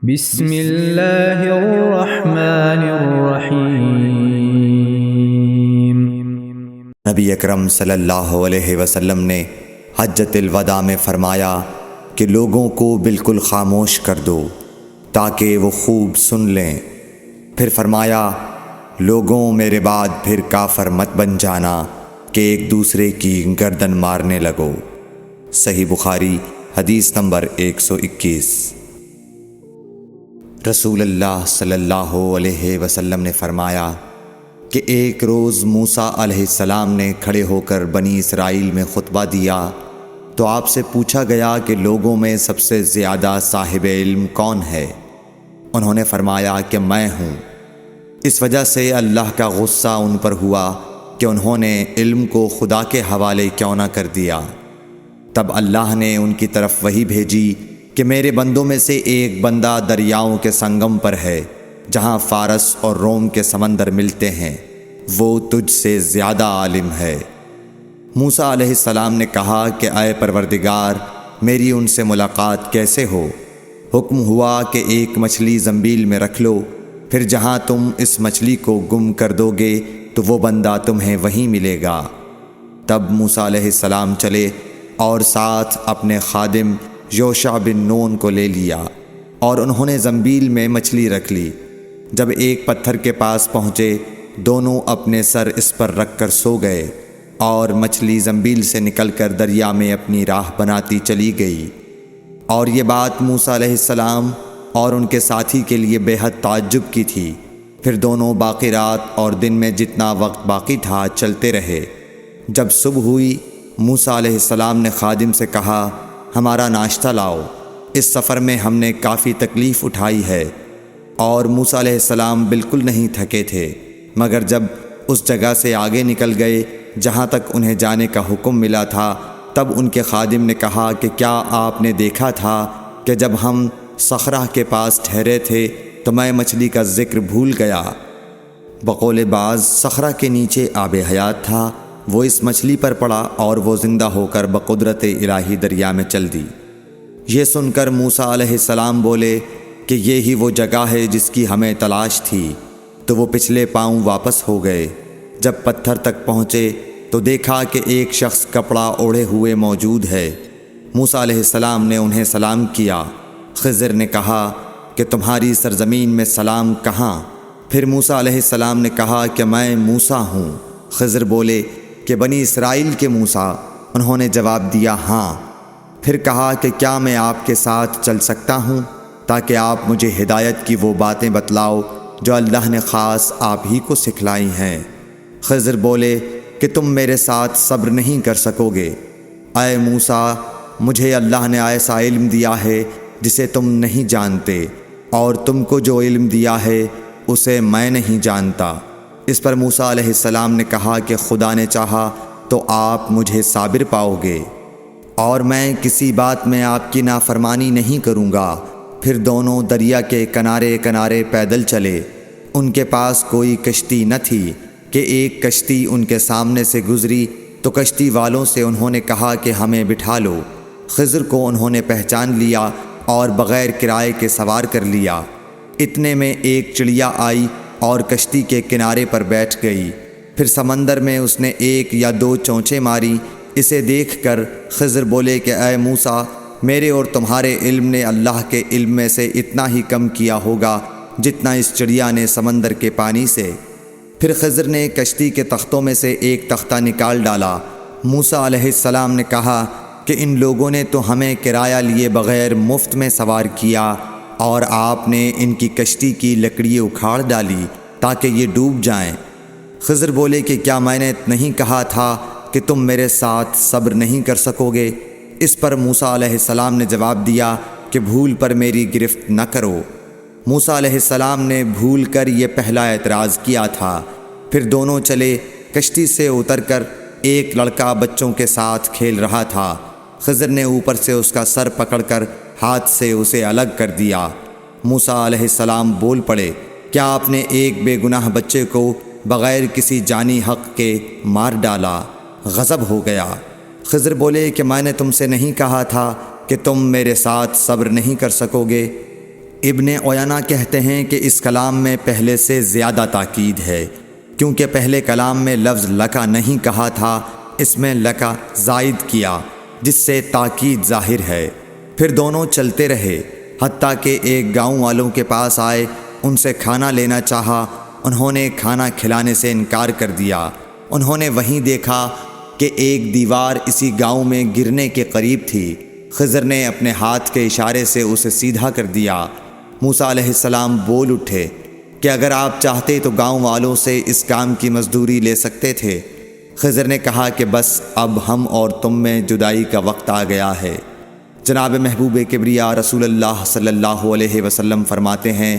بسم اللہ الرحمن الرحیم۔ نبی اکرم صلی اللہ علیہ وسلم نے حجۃ الوداع میں فرمایا کہ لوگوں کو بالکل خاموش کر دو تاکہ وہ خوب سن لیں۔ پھر فرمایا، لوگوں میرے بعد پھر کافر مت بن جانا کہ ایک دوسرے کی گردن مارنے لگو۔ صحیح بخاری حدیث نمبر 121۔ رسول اللہ صلی اللہ علیہ وسلم نے فرمایا کہ ایک روز موسیٰ علیہ السلام نے کھڑے ہو کر بنی اسرائیل میں خطبہ دیا تو آپ سے پوچھا گیا کہ لوگوں میں سب سے زیادہ صاحب علم کون ہے؟ انہوں نے فرمایا کہ میں ہوں۔ اس وجہ سے اللہ کا غصہ ان پر ہوا کہ انہوں نے علم کو خدا کے حوالے کیوں نہ کر دیا۔ تب اللہ نے ان کی طرف وحی بھیجی کہ میرے بندوں میں سے ایک بندہ دریاؤں کے سنگم پر ہے جہاں فارس اور روم کے سمندر ملتے ہیں، وہ تجھ سے زیادہ عالم ہے۔ موسیٰ علیہ السلام نے کہا کہ اے پروردگار، میری ان سے ملاقات کیسے ہو؟ حکم ہوا کہ ایک مچھلی زنبیل میں رکھ لو، پھر جہاں تم اس مچھلی کو گم کر دو گے تو وہ بندہ تمہیں وہیں ملے گا۔ تب موسیٰ علیہ السلام چلے اور ساتھ اپنے خادم یوشع بن نون کو لے لیا اور انہوں نے زنبیل میں مچھلی رکھ لی۔ جب ایک پتھر کے پاس پہنچے، دونوں اپنے سر اس پر رکھ کر سو گئے اور مچھلی زنبیل سے نکل کر دریا میں اپنی راہ بناتی چلی گئی۔ اور یہ بات موسیٰ علیہ السلام اور ان کے ساتھی کے لیے بے حد تعجب کی تھی۔ پھر دونوں باقی رات اور دن میں جتنا وقت باقی تھا چلتے رہے۔ جب صبح ہوئی، موسیٰ علیہ السلام نے خادم سے کہا، ہمارا ناشتہ لاؤ، اس سفر میں ہم نے کافی تکلیف اٹھائی ہے۔ اور موسیٰ علیہ السلام بالکل نہیں تھکے تھے، مگر جب اس جگہ سے آگے نکل گئے جہاں تک انہیں جانے کا حکم ملا تھا، تب ان کے خادم نے کہا کہ کیا آپ نے دیکھا تھا کہ جب ہم صخرہ کے پاس ٹھہرے تھے تو میں مچھلی کا ذکر بھول گیا؟ بقول بعض صخرہ کے نیچے آب حیات تھا، وہ اس مچھلی پر پڑا اور وہ زندہ ہو کر بقدرت الہی دریا میں چل دی۔ یہ سن کر موسیٰ علیہ السلام بولے کہ یہی وہ جگہ ہے جس کی ہمیں تلاش تھی، تو وہ پچھلے پاؤں واپس ہو گئے۔ جب پتھر تک پہنچے تو دیکھا کہ ایک شخص کپڑا اوڑھے ہوئے موجود ہے۔ موسیٰ علیہ السلام نے انہیں سلام کیا۔ خضر نے کہا کہ تمہاری سرزمین میں سلام کہاں؟ پھر موسیٰ علیہ السلام نے کہا کہ میں موسیٰ ہوں۔ خضر بولے کہ بنی اسرائیل کے موسیٰ؟ انہوں نے جواب دیا، ہاں۔ پھر کہا کہ کیا میں آپ کے ساتھ چل سکتا ہوں تاکہ آپ مجھے ہدایت کی وہ باتیں بتلاؤ جو اللہ نے خاص آپ ہی کو سکھلائی ہیں؟ خضر بولے کہ تم میرے ساتھ صبر نہیں کر سکو گے۔ اے موسیٰ، مجھے اللہ نے ایسا علم دیا ہے جسے تم نہیں جانتے، اور تم کو جو علم دیا ہے اسے میں نہیں جانتا۔ اس پر موسیٰ علیہ السلام نے کہا کہ خدا نے چاہا تو آپ مجھے صابر پاؤ گے، اور میں کسی بات میں آپ کی نافرمانی نہیں کروں گا۔ پھر دونوں دریا کے کنارے کنارے پیدل چلے۔ ان کے پاس کوئی کشتی نہ تھی کہ ایک کشتی ان کے سامنے سے گزری تو کشتی والوں سے انہوں نے کہا کہ ہمیں بٹھا لو۔ خضر کو انہوں نے پہچان لیا اور بغیر کرائے کے سوار کر لیا۔ اتنے میں ایک چڑیا آئی اور کشتی کے کنارے پر بیٹھ گئی۔ پھر سمندر میں اس نے ایک یا دو چونچیں ماری۔ اسے دیکھ کر خضر بولے کہ اے موسیٰ، میرے اور تمہارے علم نے اللہ کے علم میں سے اتنا ہی کم کیا ہوگا جتنا اس چڑیا نے سمندر کے پانی سے۔ پھر خضر نے کشتی کے تختوں میں سے ایک تختہ نکال ڈالا۔ موسیٰ علیہ السلام نے کہا کہ ان لوگوں نے تو ہمیں کرایہ لیے بغیر مفت میں سوار کیا، اور آپ نے ان کی کشتی کی لکڑی اکھاڑ ڈالی تاکہ یہ ڈوب جائیں۔ خضر بولے کہ کیا میں نے نہیں کہا تھا کہ تم میرے ساتھ صبر نہیں کر سکو گے؟ اس پر موسیٰ علیہ السلام نے جواب دیا کہ بھول پر میری گرفت نہ کرو۔ موسیٰ علیہ السلام نے بھول کر یہ پہلا اعتراض کیا تھا۔ پھر دونوں چلے۔ کشتی سے اتر کر ایک لڑکا بچوں کے ساتھ کھیل رہا تھا۔ خضر نے اوپر سے اس کا سر پکڑ کر ہاتھ سے اسے الگ کر دیا۔ موسیٰ علیہ السلام بول پڑے، کیا آپ نے ایک بے گناہ بچے کو بغیر کسی جانی حق کے مار ڈالا؟ غضب ہو گیا۔ خضر بولے کہ میں نے تم سے نہیں کہا تھا کہ تم میرے ساتھ صبر نہیں کر سکو گے؟ ابن عیینہ کہتے ہیں کہ اس کلام میں پہلے سے زیادہ تاکید ہے، کیونکہ پہلے کلام میں لفظ لکا نہیں کہا تھا، اس میں لکا زائد کیا جس سے تاکید ظاہر ہے۔ پھر دونوں چلتے رہے حتیٰ کہ ایک گاؤں والوں کے پاس آئے، ان سے کھانا لینا چاہا، انہوں نے کھانا کھلانے سے انکار کر دیا۔ انہوں نے وہیں دیکھا کہ ایک دیوار اسی گاؤں میں گرنے کے قریب تھی۔ خضر نے اپنے ہاتھ کے اشارے سے اسے سیدھا کر دیا۔ موسیٰ علیہ السلام بول اٹھے کہ اگر آپ چاہتے تو گاؤں والوں سے اس کام کی مزدوری لے سکتے تھے۔ خضر نے کہا کہ بس اب ہم اور تم میں جدائی کا وقت آ گیا ہے۔ جناب محبوب کبریا رسول اللہ صلی اللہ علیہ وسلم فرماتے ہیں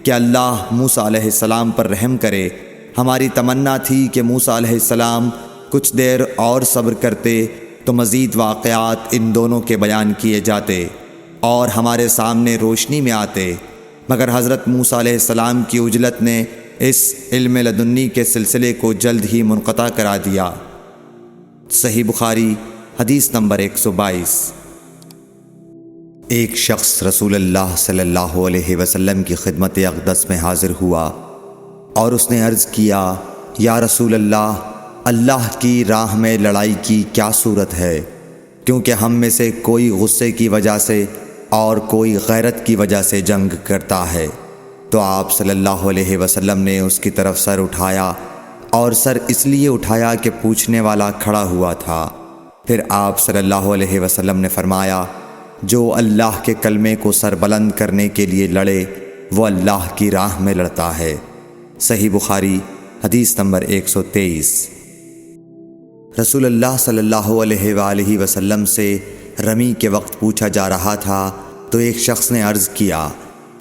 کہ اللہ موسیٰ علیہ السلام پر رحم کرے۔ ہماری تمنا تھی کہ موسیٰ علیہ السلام کچھ دیر اور صبر کرتے تو مزید واقعات ان دونوں کے بیان کیے جاتے اور ہمارے سامنے روشنی میں آتے، مگر حضرت موسیٰ علیہ السلام کی عجلت نے اس علم لدنی کے سلسلے کو جلد ہی منقطع کرا دیا۔ صحیح بخاری حدیث نمبر 122۔ ایک شخص رسول اللہ صلی اللہ علیہ وسلم کی خدمت اقدس میں حاضر ہوا اور اس نے عرض کیا، یا رسول اللہ کی راہ میں لڑائی کی کیا صورت ہے؟ کیونکہ ہم میں سے کوئی غصے کی وجہ سے اور کوئی غیرت کی وجہ سے جنگ کرتا ہے۔ تو آپ صلی اللہ علیہ وسلم نے اس کی طرف سر اٹھایا، اور سر اس لیے اٹھایا کہ پوچھنے والا کھڑا ہوا تھا۔ پھر آپ صلی اللہ علیہ وسلم نے فرمایا، جو اللہ کے کلمے کو سر بلند کرنے کے لیے لڑے وہ اللہ کی راہ میں لڑتا ہے۔ صحیح بخاری حدیث نمبر 123۔ رسول اللہ صلی اللہ علیہ وآلہ وسلم سے رمی کے وقت پوچھا جا رہا تھا تو ایک شخص نے عرض کیا،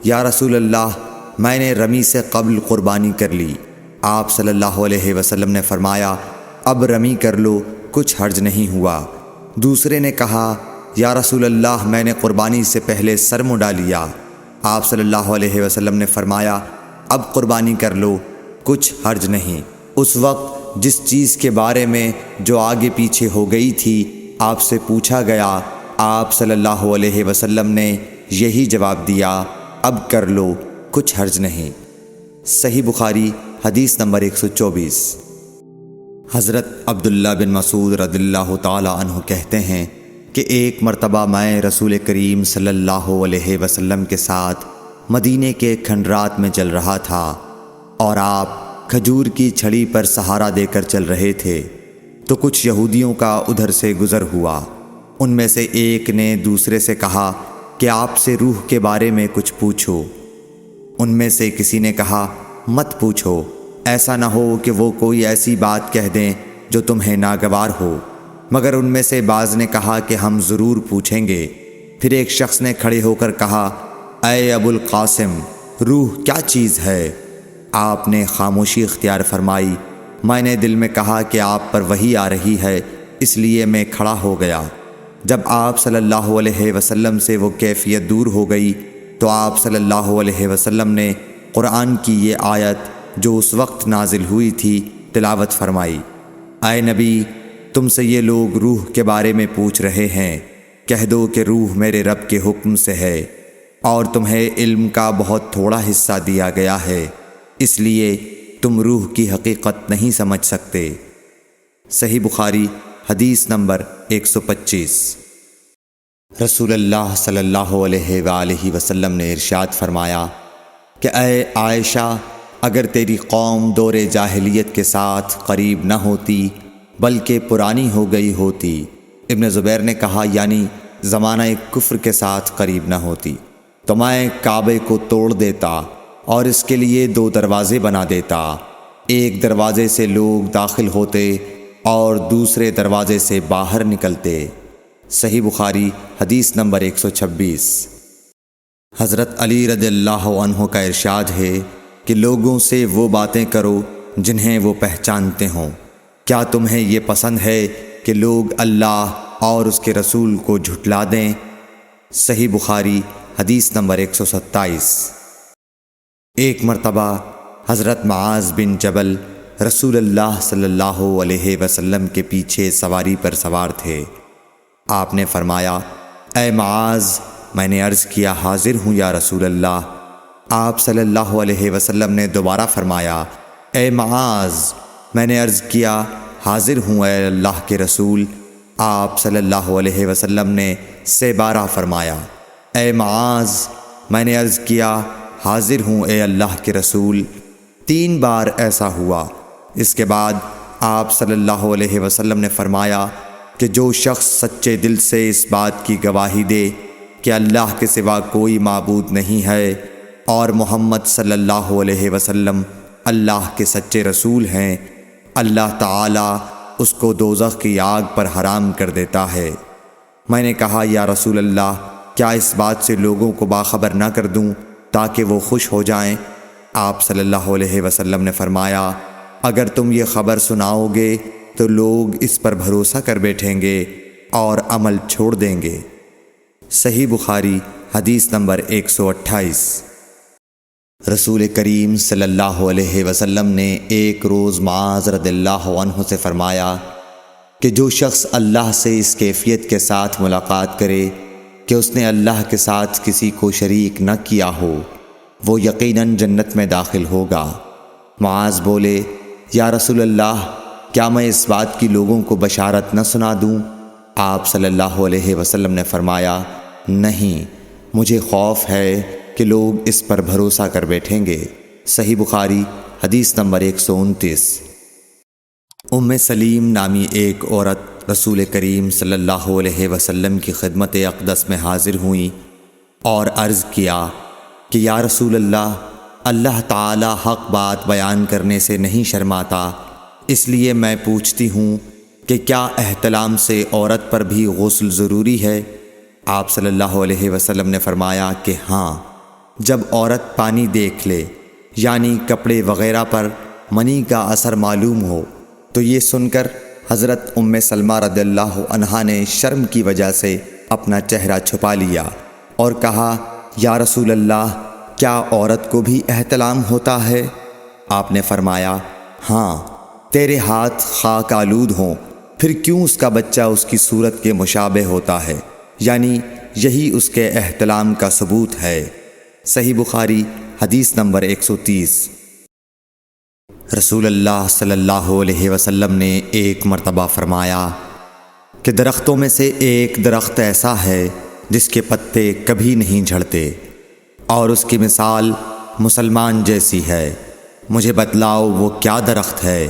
یا رسول اللہ میں نے رمی سے قبل قربانی کر لی۔ آپ صلی اللہ علیہ وسلم نے فرمایا، اب رمی کر لو، کچھ حرج نہیں ہوا۔ دوسرے نے کہا، یا رسول اللہ میں نے قربانی سے پہلے سر منڈا لیا۔ آپ صلی اللہ علیہ وسلم نے فرمایا، اب قربانی کر لو، کچھ حرج نہیں۔ اس وقت جس چیز کے بارے میں جو آگے پیچھے ہو گئی تھی آپ سے پوچھا گیا، آپ صلی اللہ علیہ وسلم نے یہی جواب دیا، اب کر لو، کچھ حرج نہیں۔ صحیح بخاری حدیث نمبر 124۔ حضرت عبداللہ بن مسعود رضی اللہ تعالی عنہ کہتے ہیں کہ ایک مرتبہ میں رسول کریم صلی اللہ علیہ وسلم کے ساتھ مدینے کے کھنڈرات میں چل رہا تھا اور آپ کھجور کی چھڑی پر سہارا دے کر چل رہے تھے، تو کچھ یہودیوں کا ادھر سے گزر ہوا۔ ان میں سے ایک نے دوسرے سے کہا کہ آپ سے روح کے بارے میں کچھ پوچھو۔ ان میں سے کسی نے کہا، مت پوچھو، ایسا نہ ہو کہ وہ کوئی ایسی بات کہہ دیں جو تمہیں ناگوار ہو۔ مگر ان میں سے بعض نے کہا کہ ہم ضرور پوچھیں گے۔ پھر ایک شخص نے کھڑے ہو کر کہا، اے ابو القاسم، روح کیا چیز ہے؟ آپ نے خاموشی اختیار فرمائی۔ میں نے دل میں کہا کہ آپ پر وحی آ رہی ہے، اس لیے میں کھڑا ہو گیا۔ جب آپ صلی اللہ علیہ وسلم سے وہ کیفیت دور ہو گئی تو آپ صلی اللہ علیہ وسلم نے قرآن کی یہ آیت جو اس وقت نازل ہوئی تھی تلاوت فرمائی، اے نبی، تم سے یہ لوگ روح کے بارے میں پوچھ رہے ہیں، کہہ دو کہ روح میرے رب کے حکم سے ہے، اور تمہیں علم کا بہت تھوڑا حصہ دیا گیا ہے، اس لیے تم روح کی حقیقت نہیں سمجھ سکتے۔ صحیح بخاری حدیث نمبر 125۔ رسول اللہ صلی اللہ علیہ وآلہ وسلم نے ارشاد فرمایا کہ اے عائشہ، اگر تیری قوم دور جاہلیت کے ساتھ قریب نہ ہوتی بلکہ پرانی ہو گئی ہوتی۔ ابن زبیر نے کہا، یعنی زمانہ کفر کے ساتھ قریب نہ ہوتی، تو میں کعبے کو توڑ دیتا اور اس کے لیے 2 دروازے بنا دیتا، ایک دروازے سے لوگ داخل ہوتے اور دوسرے دروازے سے باہر نکلتے۔ صحیح بخاری حدیث نمبر 126۔ حضرت علی رضی اللہ عنہ کا ارشاد ہے کہ لوگوں سے وہ باتیں کرو جنہیں وہ پہچانتے ہوں۔ کیا تمہیں یہ پسند ہے کہ لوگ اللہ اور اس کے رسول کو جھٹلا دیں؟ صحیح بخاری حدیث نمبر 127۔ ایک مرتبہ حضرت معاذ بن جبل رسول اللہ صلی اللہ علیہ وسلم کے پیچھے سواری پر سوار تھے۔ آپ نے فرمایا، اے معاذ، میں نے عرض کیا حاضر ہوں یا رسول اللہ۔ آپ صلی اللہ علیہ وسلم نے دوبارہ فرمایا اے معاذ۔ میں نے عرض کیا حاضر ہوں اے اللہ کے رسول۔ آپ صلی اللہ علیہ وسلم نے سے بارہ فرمایا اے معاذ۔ میں نے عرض کیا حاضر ہوں اے اللہ کے رسول۔ 3 بار ایسا ہوا۔ اس کے بعد آپ صلی اللہ علیہ وسلم نے فرمایا کہ جو شخص سچے دل سے اس بات کی گواہی دے کہ اللہ کے سوا کوئی معبود نہیں ہے اور محمد صلی اللہ علیہ وسلم اللہ کے سچے رسول ہیں، اللہ تعالی اس کو دوزخ کی آگ پر حرام کر دیتا ہے۔ میں نے کہا یا رسول اللہ، کیا اس بات سے لوگوں کو باخبر نہ کر دوں تاکہ وہ خوش ہو جائیں؟ آپ صلی اللہ علیہ وسلم نے فرمایا اگر تم یہ خبر سناؤ گے تو لوگ اس پر بھروسہ کر بیٹھیں گے اور عمل چھوڑ دیں گے۔ صحیح بخاری حدیث نمبر 128۔ رسول کریم صلی اللہ علیہ وسلم نے ایک روز معاذ رضی اللہ عنہ سے فرمایا کہ جو شخص اللہ سے اس کیفیت کے ساتھ ملاقات کرے کہ اس نے اللہ کے ساتھ کسی کو شریک نہ کیا ہو، وہ یقیناً جنت میں داخل ہوگا۔ معاذ بولے یا رسول اللہ، کیا میں اس بات کی لوگوں کو بشارت نہ سنا دوں؟ آپ صلی اللہ علیہ وسلم نے فرمایا نہیں، مجھے خوف ہے کہ لوگ اس پر بھروسہ کر بیٹھیں گے۔ صحیح بخاری حدیث نمبر 129۔ ام سلیم نامی ایک عورت رسول کریم صلی اللہ علیہ وسلم کی خدمت اقدس میں حاضر ہوئیں اور عرض کیا کہ یا رسول اللہ، اللہ تعالی حق بات بیان کرنے سے نہیں شرماتا، اس لیے میں پوچھتی ہوں کہ کیا احتلام سے عورت پر بھی غسل ضروری ہے؟ آپ صلی اللہ علیہ وسلم نے فرمایا کہ ہاں، جب عورت پانی دیکھ لے یعنی کپڑے وغیرہ پر منی کا اثر معلوم ہو۔ تو یہ سن کر حضرت ام سلمہ رضی اللہ عنہا نے شرم کی وجہ سے اپنا چہرہ چھپا لیا اور کہا یا رسول اللہ، کیا عورت کو بھی احتلام ہوتا ہے؟ آپ نے فرمایا ہاں، تیرے ہاتھ خاک آلود ہوں، پھر کیوں اس کا بچہ اس کی صورت کے مشابہ ہوتا ہے، یعنی یہی اس کے احتلام کا ثبوت ہے۔ صحیح بخاری حدیث نمبر 130۔ رسول اللہ صلی اللہ علیہ وسلم نے ایک مرتبہ فرمایا کہ درختوں میں سے ایک درخت ایسا ہے جس کے پتے کبھی نہیں جھڑتے اور اس کی مثال مسلمان جیسی ہے، مجھے بتلاؤ وہ کیا درخت ہے؟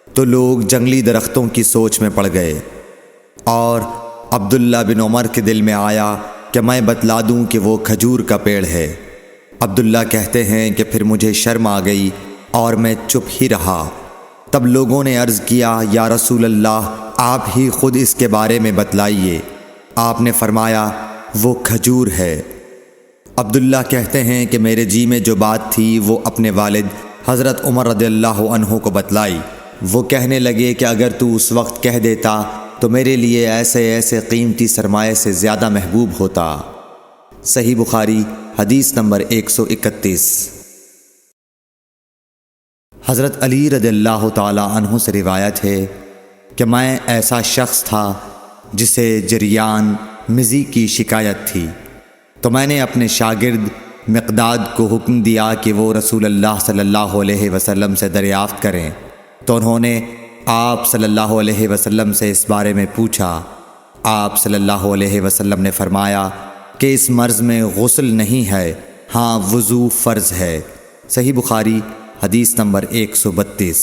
تو لوگ جنگلی درختوں کی سوچ میں پڑ گئے اور عبداللہ بن عمر کے دل میں آیا کہ میں بتلا دوں کہ وہ کھجور کا پیڑ ہے۔ عبداللہ کہتے ہیں کہ پھر مجھے شرم آ گئی اور میں چپ ہی رہا۔ تب لوگوں نے عرض کیا یا رسول اللہ، آپ ہی خود اس کے بارے میں بتلائیے۔ آپ نے فرمایا وہ کھجور ہے۔ عبداللہ کہتے ہیں کہ میرے جی میں جو بات تھی وہ اپنے والد حضرت عمر رضی اللہ عنہ کو بتلائی۔ وہ کہنے لگے کہ اگر تو اس وقت کہہ دیتا تو میرے لیے ایسے ایسے قیمتی سرمایے سے زیادہ محبوب ہوتا۔ صحیح بخاری حدیث نمبر 131۔ حضرت علی رضی اللہ تعالی عنہ سے روایت ہے کہ میں ایسا شخص تھا جسے جریان مزی کی شکایت تھی، تو میں نے اپنے شاگرد مقداد کو حکم دیا کہ وہ رسول اللہ صلی اللہ علیہ وسلم سے دریافت کریں، تو انہوں نے آپ صلی اللہ علیہ وسلم سے اس بارے میں پوچھا۔ آپ صلی اللہ علیہ وسلم نے فرمایا کہ اس مرض میں غسل نہیں ہے، ہاں وضو فرض ہے۔ صحیح بخاری حدیث نمبر 132۔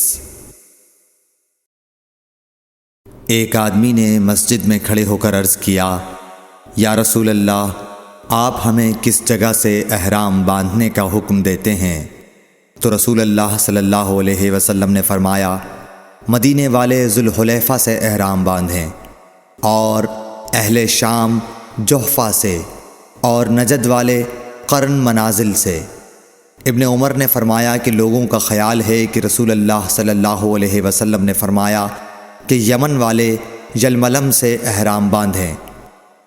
ایک آدمی نے مسجد میں کھڑے ہو کر عرض کیا یا رسول اللہ، آپ ہمیں کس جگہ سے احرام باندھنے کا حکم دیتے ہیں؟ تو رسول اللہ صلی اللہ علیہ وسلم نے فرمایا مدینے والے ذوالحلیفہ سے احرام باندھیں اور اہل شام جحفہ سے اور نجد والے قرن منازل سے۔ ابن عمر نے فرمایا کہ لوگوں کا خیال ہے کہ رسول اللہ صلی اللہ علیہ وسلم نے فرمایا کہ یمن والے یلملم سے احرام باندھیں،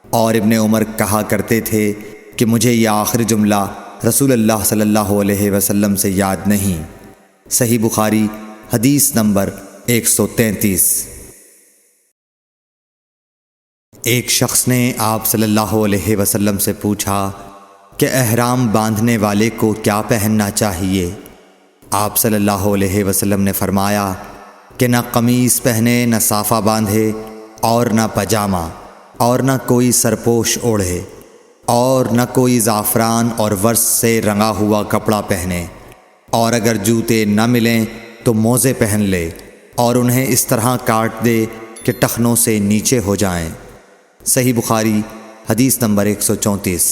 اور ابن عمر کہا کرتے تھے کہ مجھے یہ آخری جملہ رسول اللہ صلی اللہ علیہ وسلم سے یاد نہیں۔ صحیح بخاری حدیث نمبر 133۔ ایک شخص نے آپ صلی اللہ علیہ وسلم سے پوچھا کہ احرام باندھنے والے کو کیا پہننا چاہیے؟ آپ صلی اللہ علیہ وسلم نے فرمایا کہ نہ قمیص پہنے، نہ صافہ باندھے، اور نہ پجامہ، اور نہ کوئی سرپوش اوڑھے، اور نہ کوئی زعفران اور ورس سے رنگا ہوا کپڑا پہنے، اور اگر جوتے نہ ملیں تو موزے پہن لے اور انہیں اس طرح کاٹ دے کہ ٹخنوں سے نیچے ہو جائیں۔ صحیح بخاری حدیث نمبر 134۔